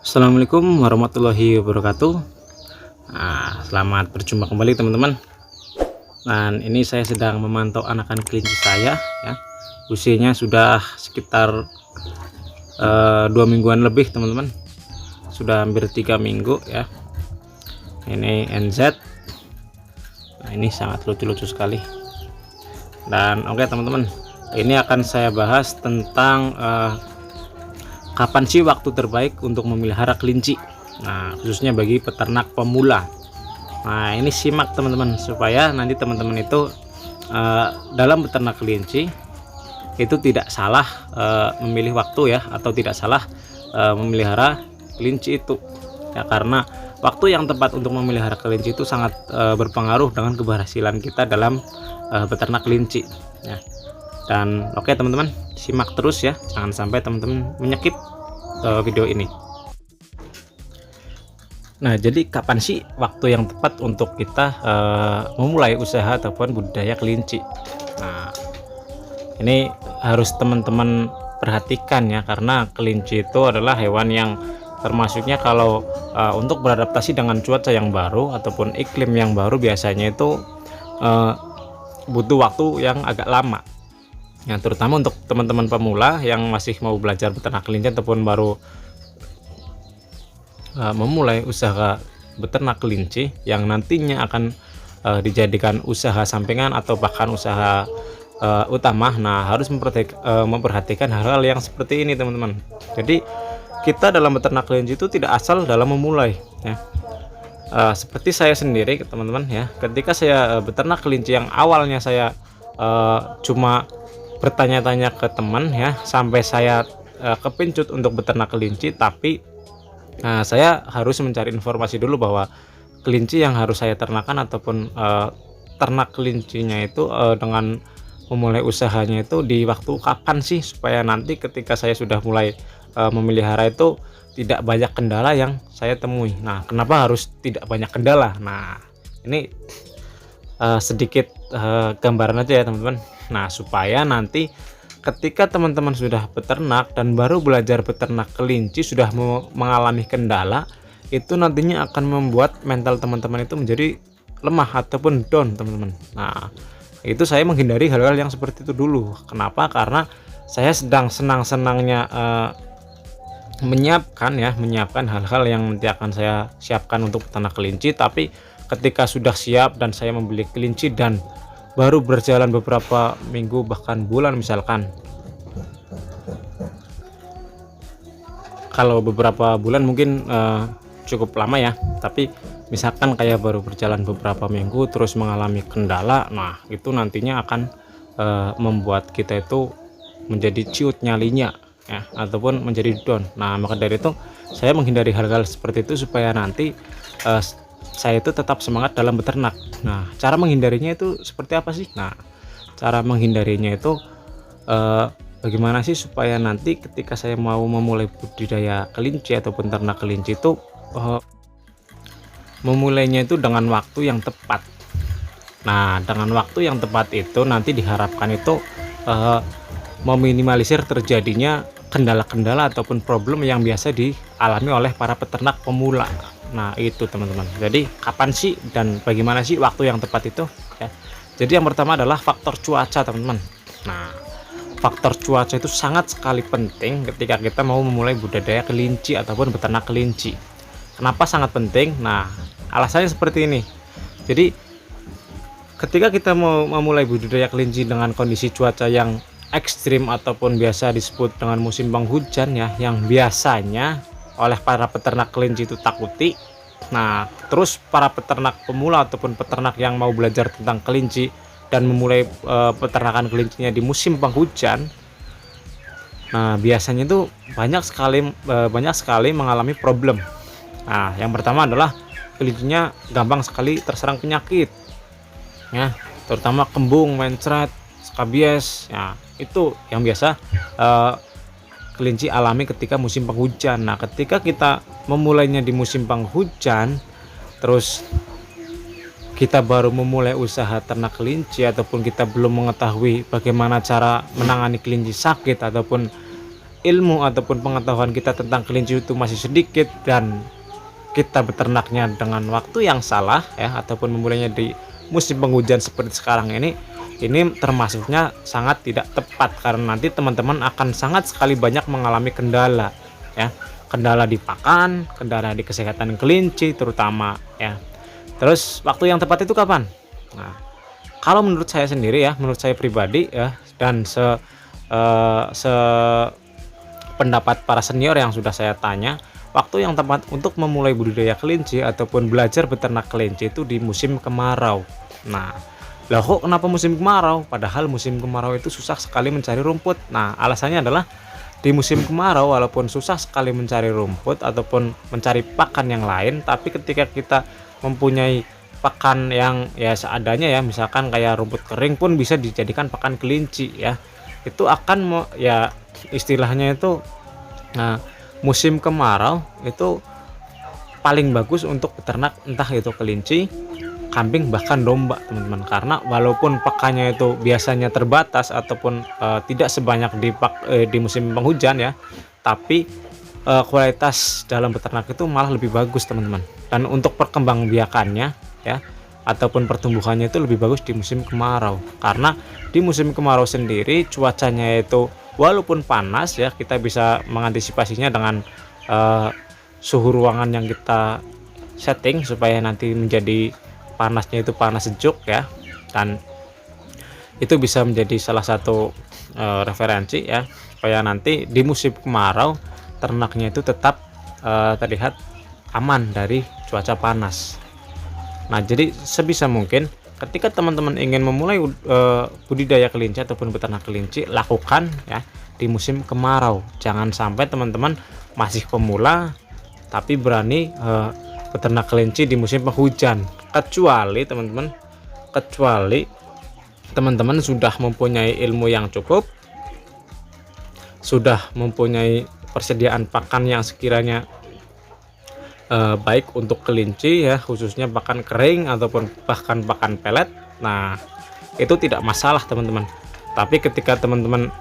Assalamualaikum warahmatullahi wabarakatuh. Selamat berjumpa kembali teman-teman. Dan ini saya sedang memantau anakan kelinci saya ya. Usianya sudah sekitar 2 mingguan lebih teman-teman. Sudah hampir 3 minggu ya. Ini NZ. Nah, ini sangat lucu-lucu sekali. Dan oke teman-teman, ini akan saya bahas tentang kapan sih waktu terbaik untuk memelihara kelinci. Nah, khususnya bagi peternak pemula. Nah, ini simak teman-teman supaya nanti teman-teman itu dalam beternak kelinci itu tidak salah memilih waktu ya, atau tidak salah memelihara kelinci itu. Ya, karena waktu yang tepat untuk memelihara kelinci itu sangat berpengaruh dengan keberhasilan kita dalam beternak kelinci. Ya. Dan oke teman-teman, simak terus ya, jangan sampai teman-teman menyekip video ini. Nah, jadi kapan sih waktu yang tepat untuk kita memulai usaha ataupun budidaya kelinci? Nah, ini harus teman-teman perhatikan ya, karena kelinci itu adalah hewan yang termasuknya kalau untuk beradaptasi dengan cuaca yang baru ataupun iklim yang baru biasanya itu butuh waktu yang agak lama. Ya, terutama untuk teman-teman pemula yang masih mau belajar beternak kelinci ataupun baru memulai usaha beternak kelinci yang nantinya akan dijadikan usaha sampingan atau bahkan usaha utama. Nah, harus memperhatikan hal-hal yang seperti ini teman-teman. Jadi kita dalam beternak kelinci itu tidak asal dalam memulai ya. Seperti saya sendiri teman-teman ya, ketika saya beternak kelinci yang awalnya saya cuma bertanya-tanya ke teman ya, sampai saya kepincut untuk beternak kelinci, tapi saya harus mencari informasi dulu bahwa kelinci yang harus saya ternakan ataupun ternak kelincinya itu dengan memulai usahanya itu di waktu kapan sih, supaya nanti ketika saya sudah mulai memelihara itu tidak banyak kendala yang saya temui. Nah, kenapa harus tidak banyak kendala? Nah, ini sedikit gambaran aja ya teman-teman. Nah, supaya nanti ketika teman-teman sudah beternak dan baru belajar beternak kelinci sudah mengalami kendala, itu nantinya akan membuat mental teman-teman itu menjadi lemah ataupun down teman-teman. Nah, itu saya menghindari hal-hal yang seperti itu dulu. Kenapa? Karena saya sedang senang-senangnya menyiapkan hal-hal yang nanti akan saya siapkan untuk beternak kelinci, tapi ketika sudah siap dan saya membeli kelinci dan baru berjalan beberapa minggu bahkan bulan, misalkan kalau beberapa bulan mungkin cukup lama ya, tapi misalkan kayak baru berjalan beberapa minggu terus mengalami kendala, nah itu nantinya akan membuat kita itu menjadi ciut nyalinya ya, ataupun menjadi down. Nah, maka dari itu saya menghindari hal-hal seperti itu supaya nanti saya itu tetap semangat dalam beternak. Nah, cara menghindarinya itu seperti apa sih? Nah, cara menghindarinya itu bagaimana sih supaya nanti ketika saya mau memulai budidaya kelinci ataupun ternak kelinci itu memulainya itu dengan waktu yang tepat. Nah, dengan waktu yang tepat itu nanti diharapkan itu meminimalisir terjadinya kendala-kendala ataupun problem yang biasa dialami oleh para peternak pemula. Nah, itu teman-teman. Jadi kapan sih dan bagaimana sih waktu yang tepat itu ya? Jadi yang pertama adalah faktor cuaca teman-teman. Nah, faktor cuaca itu sangat sekali penting ketika kita mau memulai budidaya kelinci ataupun beternak kelinci. Kenapa sangat penting? Nah, alasannya seperti ini. Jadi ketika kita mau memulai budidaya kelinci dengan kondisi cuaca yang ekstrim ataupun biasa disebut dengan musim penghujan ya, yang biasanya oleh para peternak kelinci itu takuti. Nah, terus para peternak pemula ataupun peternak yang mau belajar tentang kelinci dan memulai peternakan kelincinya di musim penghujan, nah biasanya itu banyak sekali mengalami problem. Nah, yang pertama adalah kelincinya gampang sekali terserang penyakit ya, terutama kembung, mencret, skabies ya, itu yang biasa kelinci alami ketika musim penghujan. Nah, ketika kita memulainya di musim penghujan, terus kita baru memulai usaha ternak kelinci ataupun kita belum mengetahui bagaimana cara menangani kelinci sakit ataupun ilmu ataupun pengetahuan kita tentang kelinci itu masih sedikit dan kita beternaknya dengan waktu yang salah ya, ataupun memulainya di musim penghujan seperti sekarang ini termasuknya sangat tidak tepat, karena nanti teman-teman akan sangat sekali banyak mengalami kendala ya, kendala di pakan, kendala di kesehatan kelinci terutama ya. Terus waktu yang tepat itu kapan? Nah, kalau menurut saya sendiri ya, menurut saya pribadi ya, dan pendapat para senior yang sudah saya tanya, waktu yang tepat untuk memulai budidaya kelinci ataupun belajar beternak kelinci itu di musim kemarau. Nah, lah kok kenapa musim kemarau? Padahal musim kemarau itu susah sekali mencari rumput. Nah, alasannya adalah di musim kemarau walaupun susah sekali mencari rumput ataupun mencari pakan yang lain, tapi ketika kita mempunyai pakan yang ya seadanya ya, misalkan kayak rumput kering pun bisa dijadikan pakan kelinci ya. Itu akan ya istilahnya itu, nah, musim kemarau itu paling bagus untuk peternak, entah itu kelinci, kambing, bahkan domba teman-teman, karena walaupun pakannya itu biasanya terbatas ataupun tidak sebanyak di musim penghujan ya, tapi kualitas dalam peternak itu malah lebih bagus teman-teman, dan untuk perkembangbiakannya ya ataupun pertumbuhannya itu lebih bagus di musim kemarau, karena di musim kemarau sendiri cuacanya itu walaupun panas ya, kita bisa mengantisipasinya dengan suhu ruangan yang kita setting supaya nanti menjadi panasnya itu panas sejuk ya, dan itu bisa menjadi salah satu referensi ya, supaya nanti di musim kemarau ternaknya itu tetap terlihat aman dari cuaca panas. Nah, jadi sebisa mungkin ketika teman-teman ingin memulai budidaya kelinci ataupun beternak kelinci, lakukan ya di musim kemarau. Jangan sampai teman-teman masih pemula tapi berani beternak kelinci di musim penghujan, kecuali teman-teman sudah mempunyai ilmu yang cukup, sudah mempunyai persediaan pakan yang sekiranya baik untuk kelinci ya, khususnya pakan kering ataupun bahkan pakan pelet. Nah, itu tidak masalah teman-teman. Tapi ketika teman-teman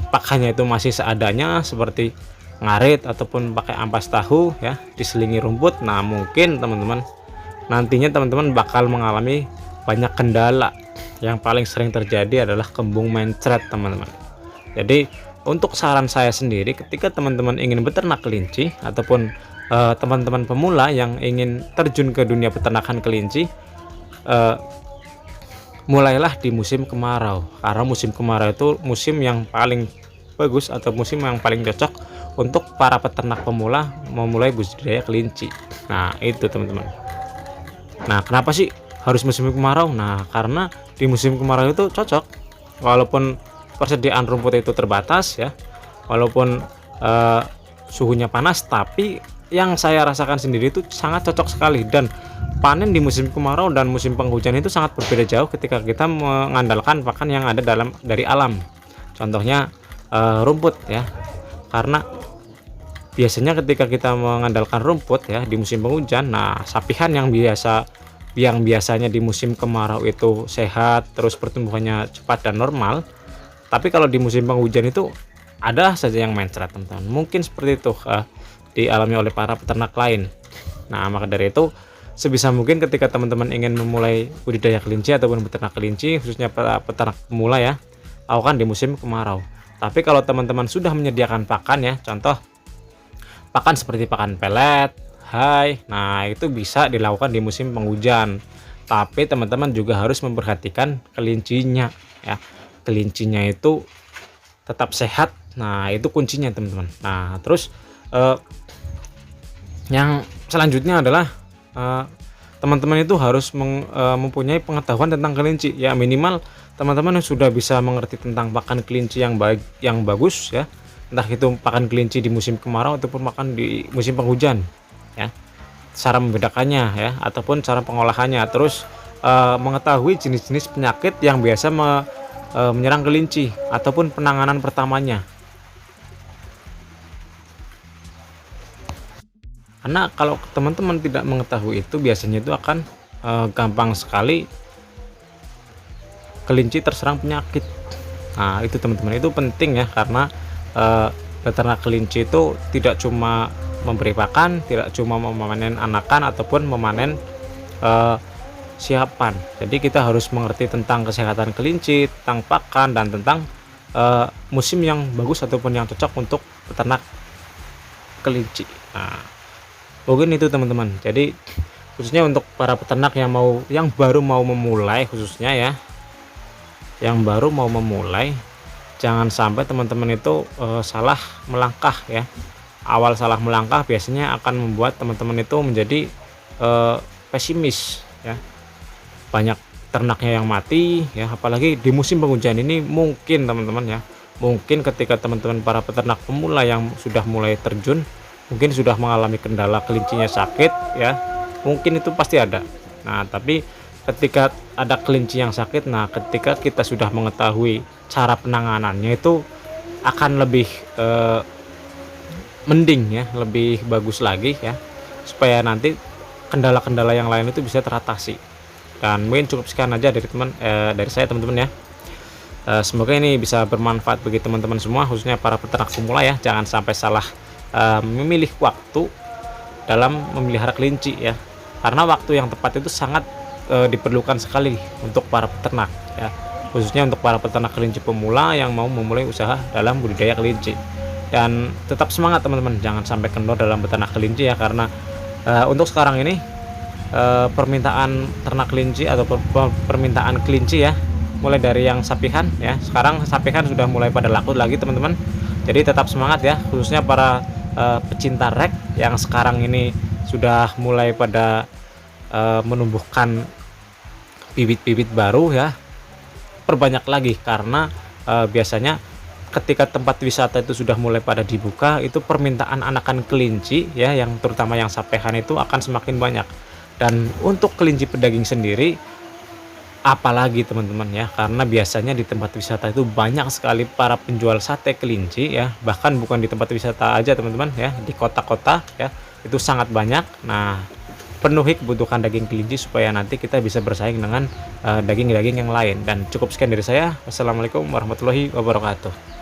pakannya itu masih seadanya seperti ngarit ataupun pakai ampas tahu ya, diselingi rumput, nah mungkin teman-teman nantinya teman-teman bakal mengalami banyak kendala. Yang paling sering terjadi adalah kembung mencret teman-teman. Jadi untuk saran saya sendiri, ketika teman-teman ingin beternak kelinci ataupun teman-teman pemula yang ingin terjun ke dunia peternakan kelinci, mulailah di musim kemarau, karena musim kemarau itu musim yang paling bagus atau musim yang paling cocok untuk para peternak pemula memulai budidaya kelinci. Nah, itu teman-teman. Nah, kenapa sih harus musim kemarau? Nah, karena di musim kemarau itu cocok, walaupun persediaan rumput itu terbatas ya, walaupun suhunya panas, tapi yang saya rasakan sendiri itu sangat cocok sekali, dan panen di musim kemarau dan musim penghujan itu sangat berbeda jauh ketika kita mengandalkan pakan yang ada dari alam. Contohnya rumput ya, karena biasanya ketika kita mengandalkan rumput ya di musim penghujan, nah sapihan yang biasanya di musim kemarau itu sehat terus pertumbuhannya cepat dan normal, tapi kalau di musim penghujan itu ada saja yang mencret teman-teman. Mungkin seperti itu dialami oleh para peternak lain. Nah, maka dari itu sebisa mungkin ketika teman-teman ingin memulai budidaya kelinci ataupun beternak kelinci, khususnya para peternak pemula ya, lakukan di musim kemarau. Tapi kalau teman-teman sudah menyediakan pakan ya, contoh pakan seperti pakan pelet, hay, nah itu bisa dilakukan di musim penghujan. Tapi teman-teman juga harus memperhatikan kelincinya ya. Kelincinya itu tetap sehat. Nah, itu kuncinya teman-teman. Nah, terus yang selanjutnya adalah teman-teman itu harus mempunyai pengetahuan tentang kelinci ya, minimal teman-teman sudah bisa mengerti tentang pakan kelinci yang baik, yang bagus ya, entah itu pakan kelinci di musim kemarau ataupun pakan di musim penghujan ya, cara membedakannya ya ataupun cara pengolahannya. Terus mengetahui jenis-jenis penyakit yang biasa menyerang kelinci ataupun penanganan pertamanya. Karena kalau teman-teman tidak mengetahui itu, biasanya itu akan gampang sekali kelinci terserang penyakit. Nah, itu teman-teman, itu penting ya, karena beternak kelinci itu tidak cuma memberi pakan, tidak cuma memanen anakan ataupun memanen eh, siapan. Jadi kita harus mengerti tentang kesehatan kelinci, tentang pakan, dan tentang musim yang bagus ataupun yang cocok untuk peternak kelinci. Nah, mungkin itu teman-teman. Jadi khususnya untuk para peternak yang baru mau memulai, khususnya ya, yang baru mau memulai, jangan sampai teman-teman itu salah melangkah ya. Awal salah melangkah biasanya akan membuat teman-teman itu menjadi pesimis ya. Banyak ternaknya yang mati ya, apalagi di musim penghujan ini. Mungkin teman-teman ya, mungkin ketika teman-teman para peternak pemula yang sudah mulai terjun, mungkin sudah mengalami kendala kelincinya sakit ya, mungkin itu pasti ada. Nah, tapi ketika ada kelinci yang sakit, nah ketika kita sudah mengetahui cara penanganannya, itu akan lebih mending ya, lebih bagus lagi ya, supaya nanti kendala-kendala yang lain itu bisa teratasi. Dan mungkin cukup sekian aja dari saya teman-teman ya. Semoga ini bisa bermanfaat bagi teman-teman semua, khususnya para peternak pemula ya. Jangan sampai salah memilih waktu dalam memelihara kelinci ya, karena waktu yang tepat itu sangat diperlukan sekali untuk para peternak ya, khususnya untuk para peternak kelinci pemula yang mau memulai usaha dalam budidaya kelinci. Dan tetap semangat teman-teman, jangan sampai kendor dalam beternak kelinci ya, karena untuk sekarang ini permintaan ternak kelinci atau permintaan kelinci ya, mulai dari yang sapihan ya, sekarang sapihan sudah mulai pada laku lagi teman-teman. Jadi tetap semangat ya, khususnya para pecinta rek yang sekarang ini sudah mulai pada menumbuhkan bibit-bibit baru ya, perbanyak lagi, karena biasanya ketika tempat wisata itu sudah mulai pada dibuka, itu permintaan anakan kelinci ya, yang terutama yang sapehan itu akan semakin banyak. Dan untuk kelinci pedaging sendiri apalagi teman-teman ya, karena biasanya di tempat wisata itu banyak sekali para penjual sate kelinci ya, bahkan bukan di tempat wisata aja teman-teman ya, di kota-kota ya itu sangat banyak. Nah, penuhi kebutuhan daging kelinci supaya nanti kita bisa bersaing dengan daging-daging yang lain. Dan cukup sekian dari saya. Wassalamualaikum warahmatullahi wabarakatuh.